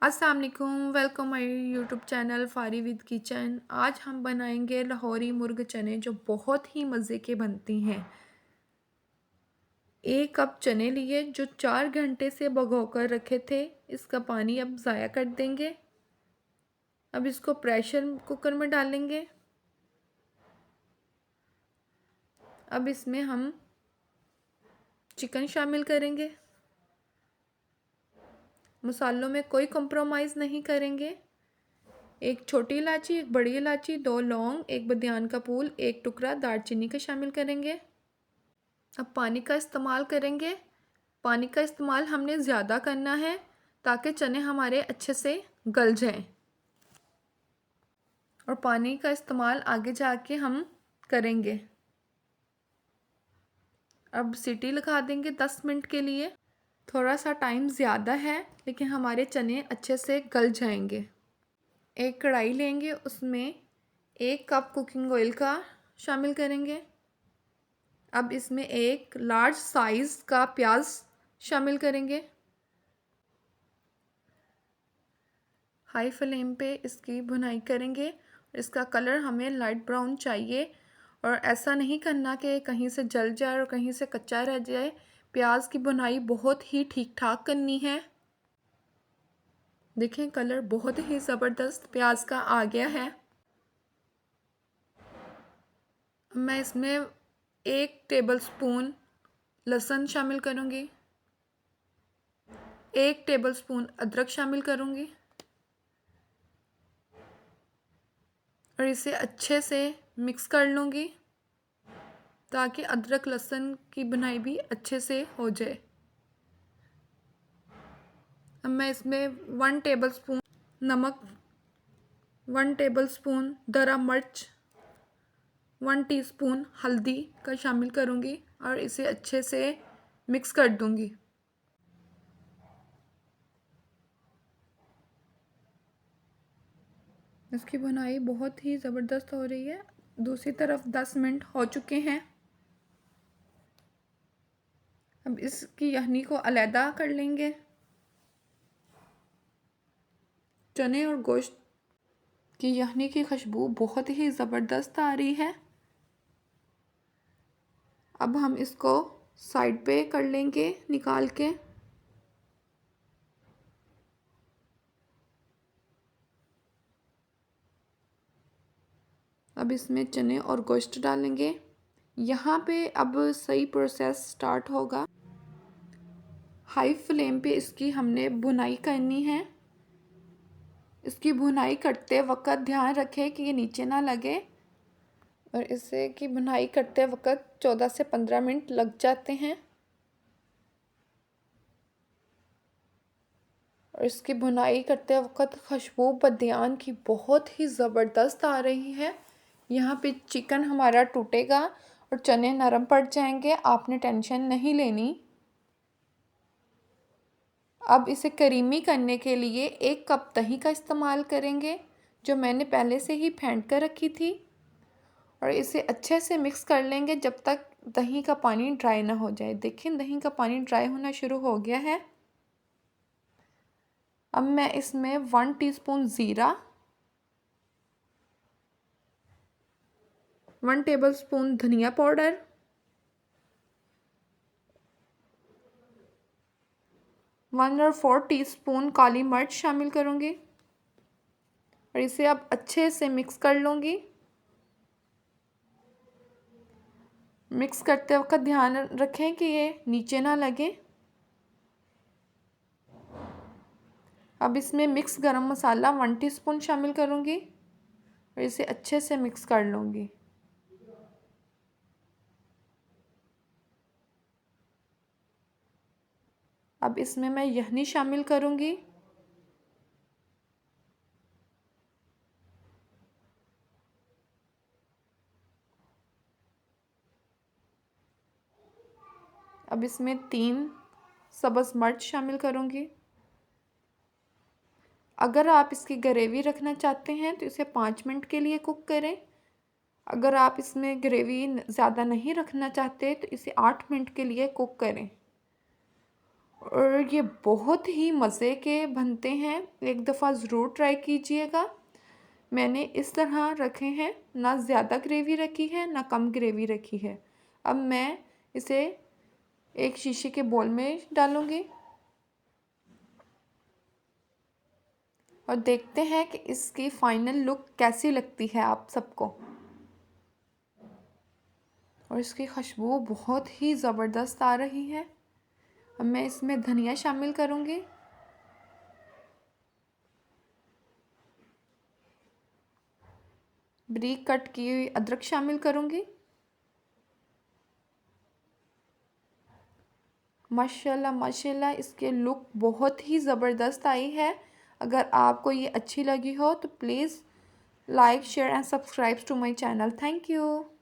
अस्सलाम वालेकुम, welcome my YouTube channel फारी विद किचन। आज हम बनाएंगे लाहौरी मुर्ग चने जो बहुत ही मज़े के बनती हैं। 1 कप चने लिए जो 4 घंटे से भिगो कर रखे थे। इसका पानी अब ज़ाया कर देंगे। अब इसको प्रेशर कुकर में डालेंगे। अब इसमें हम चिकन शामिल करेंगे। मसालों में कोई कॉम्प्रोमाइज़ नहीं करेंगे। 1 छोटी इलायची, 1 बड़ी इलायची, 2 लौंग, 1 बदियान का फूल, 1 टुकड़ा दालचीनी का शामिल करेंगे। अब पानी का इस्तेमाल करेंगे। पानी का इस्तेमाल हमने ज़्यादा करना है ताकि चने हमारे अच्छे से गल जाएं। और पानी का इस्तेमाल आगे जाके हम करेंगे। अब सीटी लगा देंगे 10 मिनट के लिए। थोड़ा सा टाइम ज़्यादा है लेकिन हमारे चने अच्छे से गल जाएंगे। एक कढ़ाई लेंगे, उसमें 1 कप कुकिंग ऑयल का शामिल करेंगे। अब इसमें एक लार्ज साइज़ का प्याज शामिल करेंगे। हाई फ्लेम पे इसकी भुनाई करेंगे। इसका कलर हमें लाइट ब्राउन चाहिए और ऐसा नहीं करना कि कहीं से जल जाए और कहीं से कच्चा रह जाए। प्याज की भुनाई बहुत ही ठीक ठाक करनी है। देखें, कलर बहुत ही ज़बरदस्त प्याज का आ गया है। मैं इसमें 1 टेबलस्पून लहसुन शामिल करूँगी। 1 टेबलस्पून अदरक शामिल करूँगी और इसे अच्छे से मिक्स कर लूँगी ताकि अदरक लहसुन की भुनाई भी अच्छे से हो जाए। अब मैं इसमें 1 टेबलस्पून नमक, 1 टेबलस्पून दरा मिर्च, 1 टीस्पून हल्दी का शामिल करूँगी और इसे अच्छे से मिक्स कर दूँगी। इसकी भुनाई बहुत ही ज़बरदस्त हो रही है। दूसरी तरफ 10 मिनट हो चुके हैं। अब इसकी यखनी को अलहदा कर लेंगे। चने और गोश्त की यखनी की खुशबू बहुत ही ज़बरदस्त आ रही है। अब हम इसको साइड पे कर लेंगे निकाल के। अब इसमें चने और गोश्त डालेंगे। यहाँ पे अब सही प्रोसेस स्टार्ट होगा। हाई फ्लेम पे इसकी हमने भुनाई करनी है। इसकी भुनाई करते वक्त ध्यान रखें कि ये नीचे ना लगे और इसे की भुनाई करते वक्त 14 से 15 मिनट लग जाते हैं। और इसकी भुनाई करते वक्त खुशबू बदियान की बहुत ही ज़बरदस्त आ रही है। यहाँ पे चिकन हमारा टूटेगा और चने नरम पड़ जाएंगे, आपने टेंशन नहीं लेनी। अब इसे करीमी करने के लिए 1 कप दही का इस्तेमाल करेंगे जो मैंने पहले से ही फेंट कर रखी थी। और इसे अच्छे से मिक्स कर लेंगे जब तक दही का पानी ड्राई ना हो जाए। देखिए, दही का पानी ड्राई होना शुरू हो गया है। अब मैं इसमें 1 टीस्पून ज़ीरा, 1 टेबलस्पून धनिया पाउडर, 1/4 टीस्पून काली मिर्च शामिल करूँगी और इसे अब अच्छे से मिक्स कर लूँगी। मिक्स करते वक्त ध्यान रखें कि ये नीचे ना लगे। अब इसमें मिक्स गरम मसाला 1 टीस्पून शामिल करूँगी और इसे अच्छे से मिक्स कर लूँगी। अब इसमें मैं यखनी शामिल करूँगी। अब इसमें 3 सब्ज़ मिर्च शामिल करूँगी। अगर आप इसकी ग्रेवी रखना चाहते हैं तो इसे 5 मिनट के लिए कुक करें। अगर आप इसमें ग्रेवी ज़्यादा नहीं रखना चाहते तो इसे 8 मिनट के लिए कुक करें। और ये बहुत ही मज़े के बनते हैं, एक दफ़ा ज़रूर ट्राई कीजिएगा। मैंने इस तरह रखे हैं, ना ज़्यादा ग्रेवी रखी है ना कम ग्रेवी रखी है। अब मैं इसे एक शीशे के बोल में डालूँगी और देखते हैं कि इसकी फ़ाइनल लुक कैसी लगती है आप सबको। और इसकी खुशबू बहुत ही ज़बरदस्त आ रही है। अब मैं इसमें धनिया शामिल करूँगी, बारीक कट की हुई अदरक शामिल करूँगी। माशाल्लाह माशाल्लाह इसके लुक बहुत ही ज़बरदस्त आई है। अगर आपको ये अच्छी लगी हो तो please like share and subscribe to my channel. Thank you.